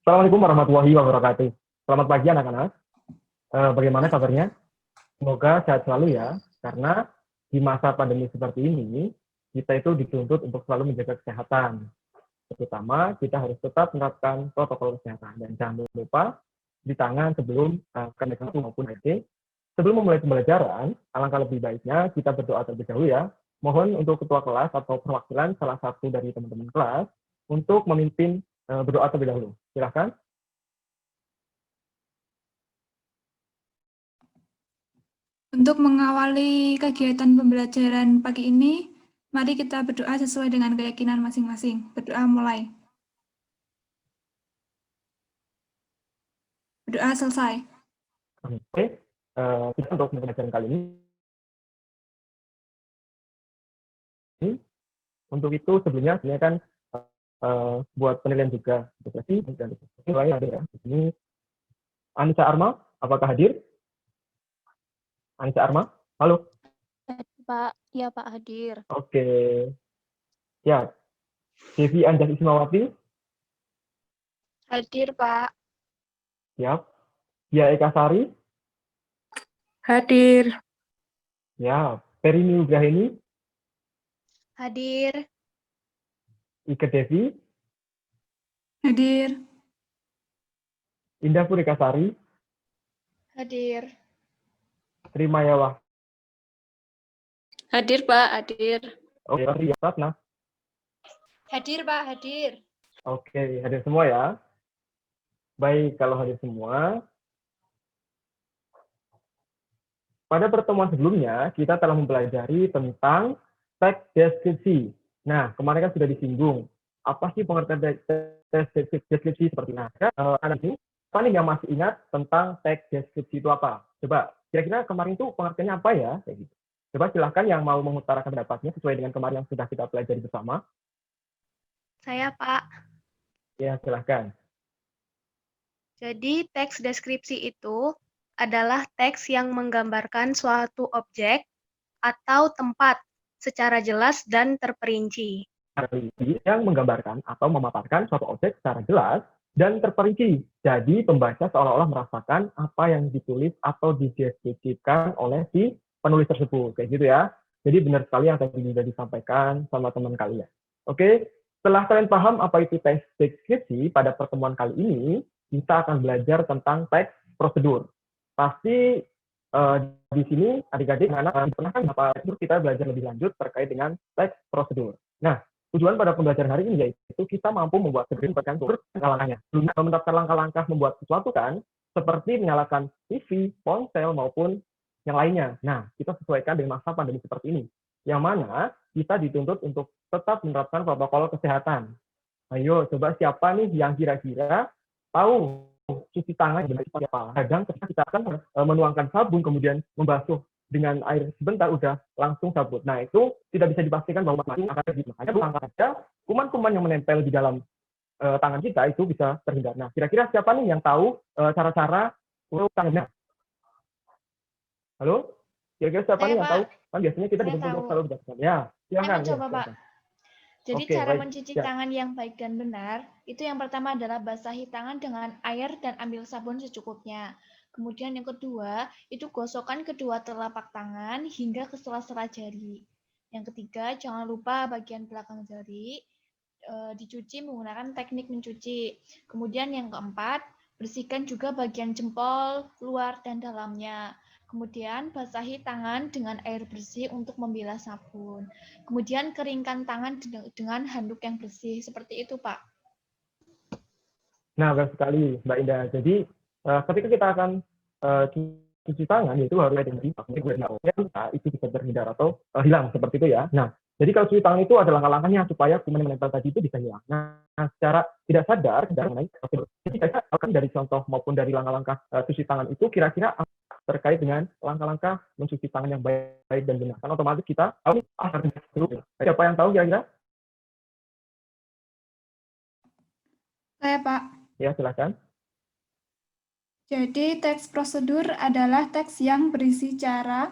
Assalamualaikum warahmatullahi wabarakatuh. Selamat pagi anak-anak. Bagaimana kabarnya? Semoga sehat selalu ya. Karena di masa pandemi seperti ini, kita itu dituntut untuk selalu menjaga kesehatan. Terutama kita harus tetap menerapkan protokol kesehatan. Dan jangan lupa di tangan sebelum kenaikan maupun IT. Sebelum memulai pembelajaran, alangkah lebih baiknya kita berdoa terlebih dahulu ya. Mohon untuk ketua kelas atau perwakilan salah satu dari teman-teman kelas untuk memimpin berdoa terlebih dahulu. Silakan. Untuk mengawali kegiatan pembelajaran pagi ini, mari kita berdoa sesuai dengan keyakinan masing-masing. Berdoa mulai. Berdoa selesai. Oke, kita untuk pembelajaran kali ini. Untuk itu sebelumnya kan buat penilaian juga. Jadi dan lain ada ya. Di sini Anissa Arma, apakah hadir? Anissa Arma, halo. Pak, ya Pak hadir. Oke, ya. Devi Anjas Ismawati. Hadir Pak. Siap. Ya Eka Sari. Hadir. Ya. Perini Nugraheni. Hadir. Ike Devi. Hadir. Indah Purikasari. Hadir. Trimayawah. Hadir Pak, hadir. Oke, Ria Ratna. Hadir Pak, hadir. Oke, hadir semua ya. Baik, kalau hadir semua. Pada pertemuan sebelumnya, kita telah mempelajari tentang teks deskripsi. Nah, kemarin kan sudah disinggung. Apa sih pengertian teks deskripsi seperti ini? Anak ini, apa nih yang masih ingat tentang teks deskripsi itu apa? Coba, kira-kira kemarin itu pengertiannya apa ya? Kayak gitu. Coba silahkan yang mau mengutarakan pendapatnya sesuai dengan kemarin yang sudah kita pelajari bersama. Saya Pak. Ya, silahkan. Jadi teks deskripsi itu adalah teks yang menggambarkan suatu objek atau tempat secara jelas dan terperinci. Yang menggambarkan atau memaparkan suatu objek secara jelas dan terperinci. Jadi pembaca seolah-olah merasakan apa yang ditulis atau dideskripsikan oleh si penulis tersebut. Kayak gitu ya. Jadi benar sekali yang tadi sudah disampaikan sama teman kalian. Oke, setelah kalian paham apa itu teks deskripsi, pada pertemuan kali ini kita akan belajar tentang teks prosedur. Pasti di sini adik-adik anak pernah kan kita belajar lebih lanjut terkait dengan teks prosedur. Nah, tujuan pada pembelajaran hari ini yaitu kita mampu membuat langkah-langkahnya. Menetapkan langkah-langkah membuat sesuatu kan, seperti menyalakan TV, ponsel maupun yang lainnya. Nah, kita sesuaikan dengan masa pandemi seperti ini, yang mana kita dituntut untuk tetap menerapkan protokol kesehatan. Ayo, coba siapa nih yang kira-kira tahu cuci tangan dengan seperti apa? Kadang kita akan menuangkan sabun, kemudian membasuh dengan air sebentar, udah langsung sabun. Nah, itu tidak bisa dipastikan bahwa akan terjadi. Makanya langkah saja, kuman-kuman yang menempel di dalam tangan kita itu bisa terhindar. Nah, kira-kira siapa nih yang tahu cara-cara untuk tangannya? Halo? Kira-kira siapa nih yang tahu? Kan biasanya kita dituntut selalu berjalan. Ya, silakan. Coba, Pak. Jadi Oke, cara baik. mencuci tangan yang baik dan benar, itu yang pertama adalah basahi tangan dengan air dan ambil sabun secukupnya. Kemudian yang kedua, itu gosokkan kedua telapak tangan hingga ke sela-sela jari. Yang ketiga, jangan lupa bagian belakang jari dicuci menggunakan teknik mencuci. Kemudian yang keempat, bersihkan juga bagian jempol, luar dan dalamnya. Kemudian basahi tangan dengan air bersih untuk membilas sabun. Kemudian keringkan tangan dengan handuk yang bersih. Seperti itu, Pak. Nah, bagus sekali, Mbak Indah. Jadi, ketika kita akan cuci tangan, yaitu harus dengan itu bisa terhindar atau hilang, seperti itu ya. Nah, jadi kalau cuci tangan itu ada langkah-langkahnya supaya kuman yang menempel tadi itu bisa hilang. Nah, secara tidak sadar, jadi kita akan dari contoh maupun dari langkah-langkah cuci tangan itu, kira-kira terkait dengan langkah-langkah mencuci tangan yang baik dan benar. Kan otomatis kita siapa yang tahu kira-kira? Saya, Pak. Ya, silakan. Jadi, teks prosedur adalah teks yang berisi cara,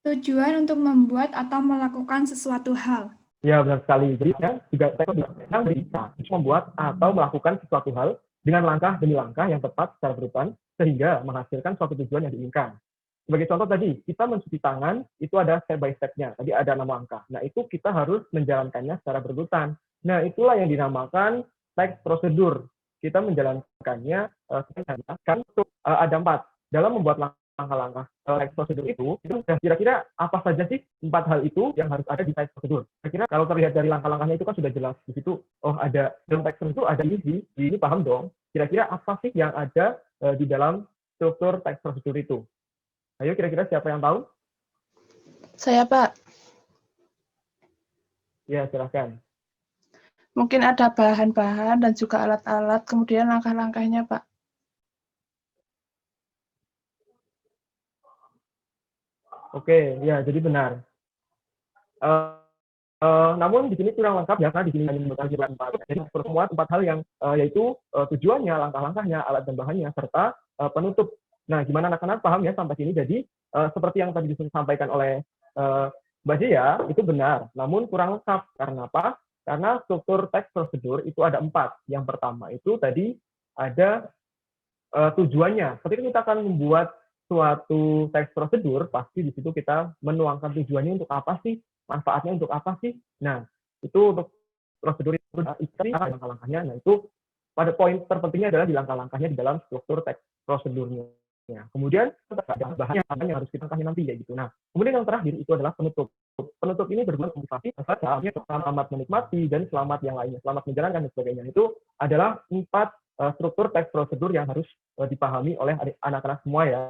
tujuan untuk membuat atau melakukan sesuatu hal. Ya, benar sekali. Jadi, juga teks yang bisa membuat atau melakukan sesuatu hal dengan langkah demi langkah yang tepat secara berurutan sehingga menghasilkan suatu tujuan yang diinginkan. Sebagai contoh tadi, kita mencuci tangan, itu ada step by step-nya. Tadi ada 6 langkah. Nah, itu kita harus menjalankannya secara berurutan. Nah, itulah yang dinamakan teks prosedur. Kita menjalankannya kan untuk ada 4. Dalam membuat langkah-langkah teks prosedur itu kira-kira apa saja sih 4 hal itu yang harus ada di teks prosedur? Kira-kira kalau terlihat dari langkah-langkahnya itu kan sudah jelas. Di situ, oh ada dalam teks prosedur ada ini paham dong. Kira-kira apa sih yang ada di dalam struktur teks prosedur itu? Ayo kira-kira siapa yang tahu? Saya, Pak. Ya, silahkan. Mungkin ada bahan-bahan dan juga alat-alat, kemudian langkah-langkahnya, Pak. Oke, ya jadi benar. Namun di sini kurang lengkap ya, karena di sini hanya menyebutkan 4. Jadi semua 4 hal yang yaitu tujuannya, langkah-langkahnya, alat dan bahannya, serta penutup. Nah, gimana anak-anak paham ya sampai sini? Jadi seperti yang tadi disampaikan oleh Mbak Zia, itu benar, namun kurang lengkap. Karena apa? Karena struktur teks prosedur itu ada 4. Yang pertama itu tadi ada tujuannya. Ketika kita akan membuat suatu teks prosedur, pasti di situ kita menuangkan tujuannya untuk apa sih, manfaatnya untuk apa sih. Nah, itu untuk prosedur itu langkah-langkahnya. Nah, itu pada poin terpentingnya adalah di langkah-langkahnya di dalam struktur teks prosedurnya. Kemudian ada bahan yang harus kita angkahin nanti kayak gitu. Nah, kemudian yang terakhir itu adalah penutup. Penutup ini berguna motivasi, selamat menikmati dan selamat yang lainnya, selamat menjalankan dan sebagainya. Itu adalah 4 struktur teks prosedur yang harus dipahami oleh anak-anak semua ya.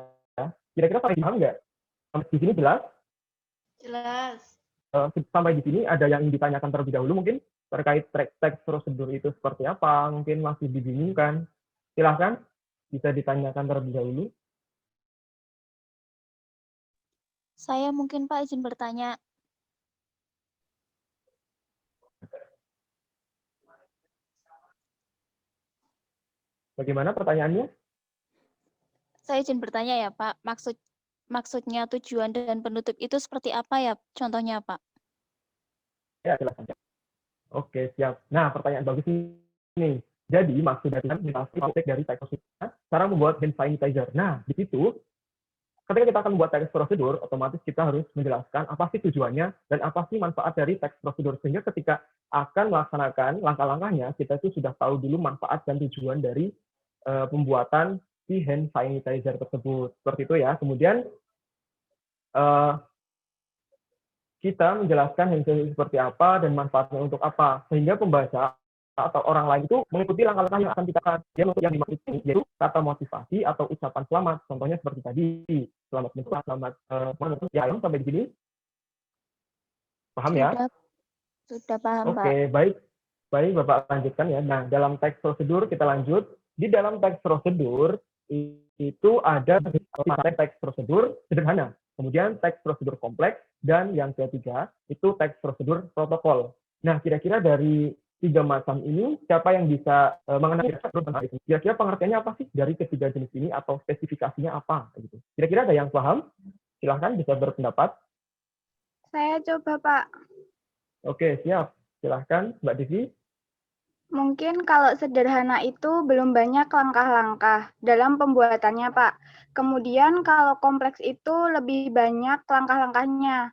Kira-kira sampai paham nggak? Sampai di sini jelas? Jelas. Sampai di sini ada yang ingin ditanyakan terlebih dahulu mungkin terkait teks prosedur itu seperti apa? Mungkin masih dibingungkan. Silahkan, bisa ditanyakan terlebih dahulu. Saya mungkin Pak izin bertanya. Bagaimana pertanyaannya? Saya izin bertanya ya Pak. Maksudnya tujuan dan penutup itu seperti apa ya? Contohnya Pak. Ya, silakan. Oke, siap. Nah, pertanyaan bagus nih. Jadi, maksud dari objek dari teks prosedur, cara membuat hand sanitizer. Nah, di situ ketika kita akan membuat teks prosedur, otomatis kita harus menjelaskan apa sih tujuannya dan apa sih manfaat dari teks prosedur. Sehingga ketika akan melaksanakan langkah-langkahnya, kita itu sudah tahu dulu manfaat dan tujuan dari pembuatan si hand sanitizer tersebut. Seperti itu ya. Kemudian kita menjelaskan hand sanitizer seperti apa dan manfaatnya untuk apa. Sehingga pembaca atau orang lain itu mengikuti langkah-langkah yang akan kita yang dimaksud ini, yaitu kata motivasi atau ucapan selamat. Contohnya seperti tadi, selamat menikmati, selamat ya, sampai di sini. Paham ya? Sudah paham, Pak. Oke, baik. Baik, Bapak lanjutkan ya. Nah, dalam teks prosedur kita lanjut. Di dalam teks prosedur itu ada teks prosedur sederhana. Kemudian teks prosedur kompleks dan yang ketiga itu teks prosedur protokol. Nah, kira-kira dari 3 macam ini, siapa yang bisa mengenai kira-kira pengertiannya apa sih dari ketiga jenis ini atau spesifikasinya apa? Gitu. Kira-kira ada yang paham? Silahkan bisa berpendapat. Saya coba, Pak. Oke, siap. Silahkan, Mbak Devi. Mungkin kalau sederhana itu belum banyak langkah-langkah dalam pembuatannya, Pak. Kemudian kalau kompleks itu lebih banyak langkah-langkahnya.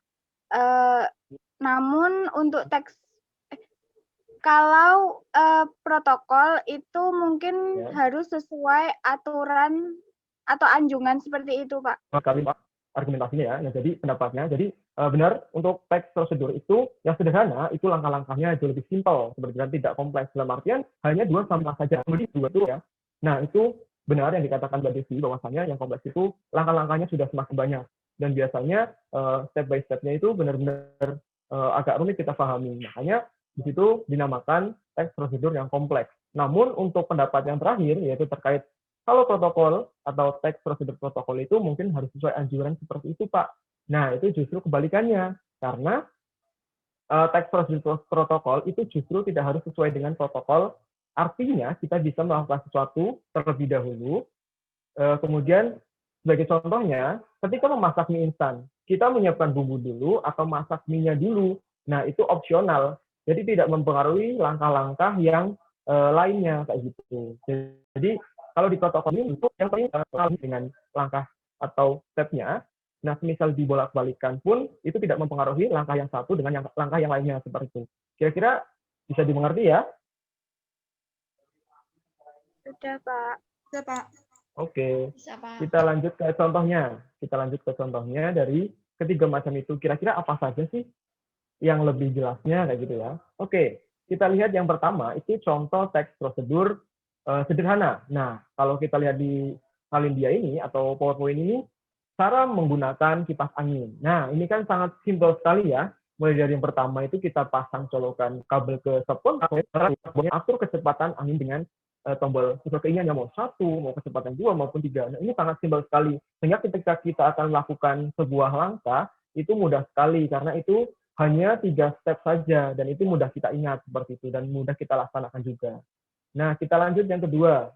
Namun untuk teks kalau protokol itu mungkin harus sesuai aturan atau anjungan seperti itu, Pak. Kali Pak, argumentasinya ya. Nah, jadi pendapatnya, jadi benar untuk teks prosedur itu yang sederhana itu langkah-langkahnya jauh lebih simpel, sebenarnya tidak kompleks. Dalam artian hanya 2 sama saja. Kemudian 2 itu ya. Nah, itu benar yang dikatakan Mbak Desi bahwasanya yang kompleks itu langkah-langkahnya sudah semakin banyak dan biasanya step by step-nya itu benar-benar agak rumit kita pahami. Makanya di situ dinamakan teks prosedur yang kompleks. Namun untuk pendapat yang terakhir yaitu terkait kalau protokol atau teks prosedur protokol itu mungkin harus sesuai anjuran seperti itu, Pak. Nah, itu justru kebalikannya. Karena teks prosedur protokol itu justru tidak harus sesuai dengan protokol. Artinya kita bisa melakukan sesuatu terlebih dahulu. Kemudian sebagai contohnya, ketika memasak mie instan, kita menyiapkan bumbu dulu atau masak mie-nya dulu. Nah, itu opsional. Jadi tidak mempengaruhi langkah-langkah yang lainnya kayak gitu. Jadi kalau di protokol ini itu yang paling dengan langkah atau stepnya. Nah, misal dibolak-balikan pun itu tidak mempengaruhi langkah yang satu dengan langkah yang lainnya seperti itu. Kira-kira bisa dimengerti ya? Sudah, Pak. Bisa, Pak. Oke, Bisa, Pak. kita lanjut ke contohnya. Kita lanjut ke contohnya dari ketiga macam itu. Kira-kira apa saja sih yang lebih jelasnya kayak gitu ya? Oke, kita lihat yang pertama itu contoh teks prosedur sederhana. Nah, kalau kita lihat di Kalindia ini atau PowerPoint ini, cara menggunakan kipas angin. Nah, ini kan sangat simpel sekali ya. Mulai dari yang pertama itu kita pasang colokan kabel ke spons, atur kecepatan angin dengan tombol sesuai keinginannya, mau 1, mau kecepatan 2, maupun 3. Nah, ini sangat simpel sekali. Sehingga ketika kita akan melakukan sebuah langkah, itu mudah sekali, karena itu hanya 3 step saja, dan itu mudah kita ingat seperti itu, dan mudah kita laksanakan juga. Nah, kita lanjut yang kedua.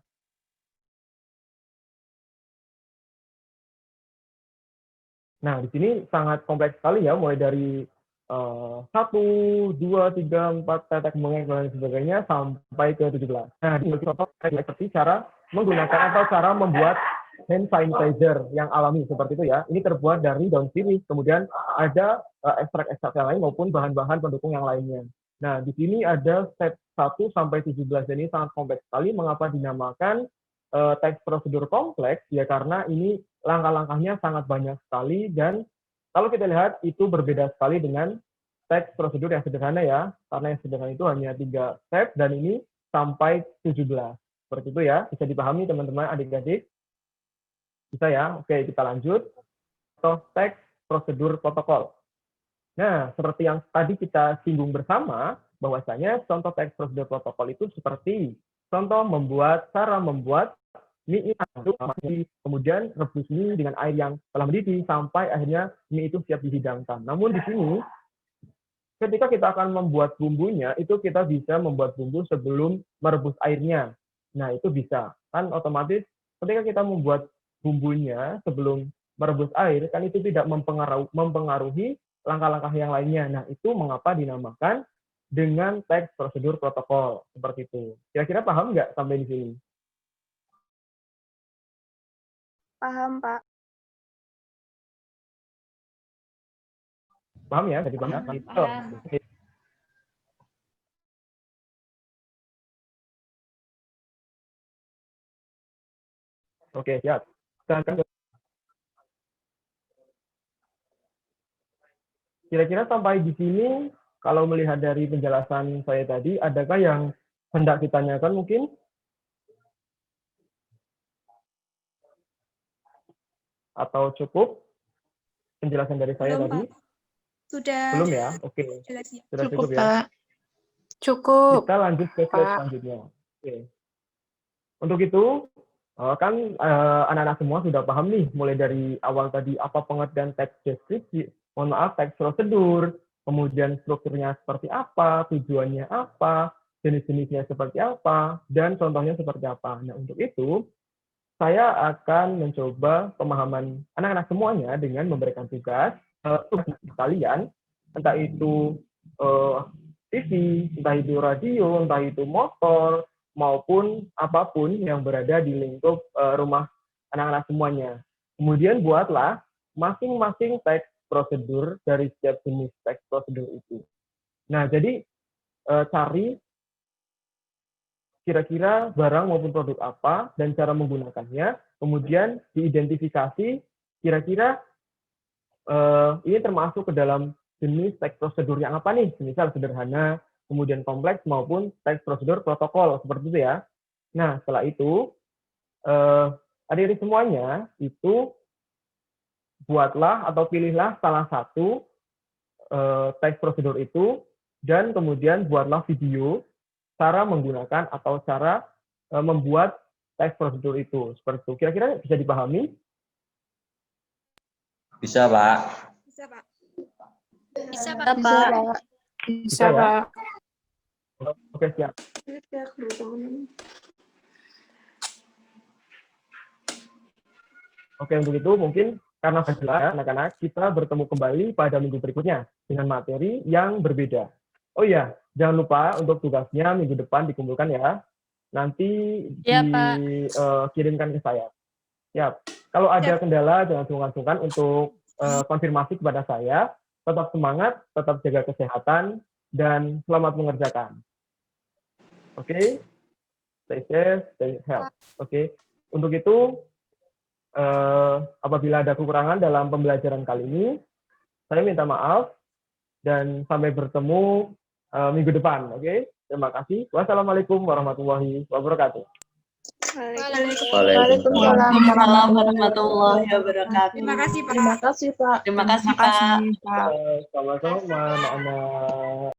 Nah, di sini sangat kompleks sekali ya, mulai dari 1, 2, 3, 4, tetek bengek, dan sebagainya, sampai ke 17. Nah, ini contoh seperti cara menggunakan atau cara membuat hand sanitizer yang alami, seperti itu ya. Ini terbuat dari daun sirih, kemudian ada ekstrak-ekstrak yang lain maupun bahan-bahan pendukung yang lainnya. Nah, di sini ada step 1 sampai 17, dan ini sangat kompleks sekali. Mengapa dinamakan teks prosedur kompleks? Ya karena ini langkah-langkahnya sangat banyak sekali, dan kalau kita lihat itu berbeda sekali dengan teks prosedur yang sederhana ya, karena yang sederhana itu hanya 3 step, dan ini sampai 17. Seperti itu ya, bisa dipahami teman-teman adik-adik? Bisa ya? Oke, kita lanjut. Contoh teks prosedur protokol. Nah, seperti yang tadi kita singgung bersama, bahwasanya contoh teks prosedur protokol itu seperti contoh cara membuat mie ini, kemudian rebus mie dengan air yang telah mendidih sampai akhirnya mie itu siap dihidangkan. Namun di sini, ketika kita akan membuat bumbunya, itu kita bisa membuat bumbu sebelum merebus airnya. Nah, itu bisa. Kan otomatis ketika kita membuat bumbunya sebelum merebus air, kan itu tidak mempengaruhi langkah-langkah yang lainnya. Nah, itu mengapa dinamakan dengan teks prosedur protokol. Seperti itu. Kira-kira paham nggak sampai di sini? Paham, Pak. Paham ya? Jadi paham. Paham. Oke, siap. Kira-kira sampai di sini, kalau melihat dari penjelasan saya tadi, adakah yang hendak ditanyakan mungkin? Atau cukup penjelasan dari saya Belum, tadi? Pak. Sudah. Belum ya? Oke. Jelasnya. Sudah Cukup, cukup ya? Pak. Cukup. Kita lanjut ke slide Pak. selanjutnya. Oke. Untuk itu, kan anak-anak semua sudah paham nih, mulai dari awal tadi apa pengertian teks deskripsi, teks prosedur, kemudian strukturnya seperti apa, tujuannya apa, jenis-jenisnya seperti apa, dan contohnya seperti apa. Nah, untuk itu, saya akan mencoba pemahaman anak-anak semuanya dengan memberikan tugas kalian, entah itu TV, entah itu radio, entah itu motor, maupun apapun yang berada di lingkup rumah anak-anak semuanya. Kemudian buatlah masing-masing teks prosedur dari setiap jenis teks prosedur itu. Nah, jadi cari kira-kira barang maupun produk apa dan cara menggunakannya, kemudian diidentifikasi kira-kira ini termasuk ke dalam jenis teks prosedur yang apa nih, misal sederhana, kemudian kompleks maupun teks prosedur protokol, seperti itu ya. Nah, setelah itu, adik-adik semuanya itu buatlah atau pilihlah salah satu teks prosedur itu, dan kemudian buatlah video cara menggunakan atau cara membuat teks prosedur itu. Seperti itu. Kira-kira bisa dipahami? Bisa, Pak. Bisa, Pak. Bisa, Pak. Bisa, Pak. Bisa ya? Pak. Oke, siap. Oke, untuk itu mungkin karena jelas anak-anak, kita bertemu kembali pada minggu berikutnya dengan materi yang berbeda. Oh iya, jangan lupa untuk tugasnya minggu depan dikumpulkan ya. Nanti Iya, Pak. dikirimkan ke saya. Siap. Kalau ada kendala, jangan sungkan-sungkan untuk konfirmasi kepada saya. Tetap semangat, tetap jaga kesehatan, dan selamat mengerjakan. Oke? Stay safe, stay healthy. Oke? Untuk itu, apabila ada kekurangan dalam pembelajaran kali ini, saya minta maaf, dan sampai bertemu minggu depan. Oke? Terima kasih. Wassalamualaikum warahmatullahi wabarakatuh. Waalaikumsalam warahmatullahi wabarakatuh. Terima kasih, Pak. Terima kasih, Pak. Terima kasih, Pak. Sama-sama, anak-anak.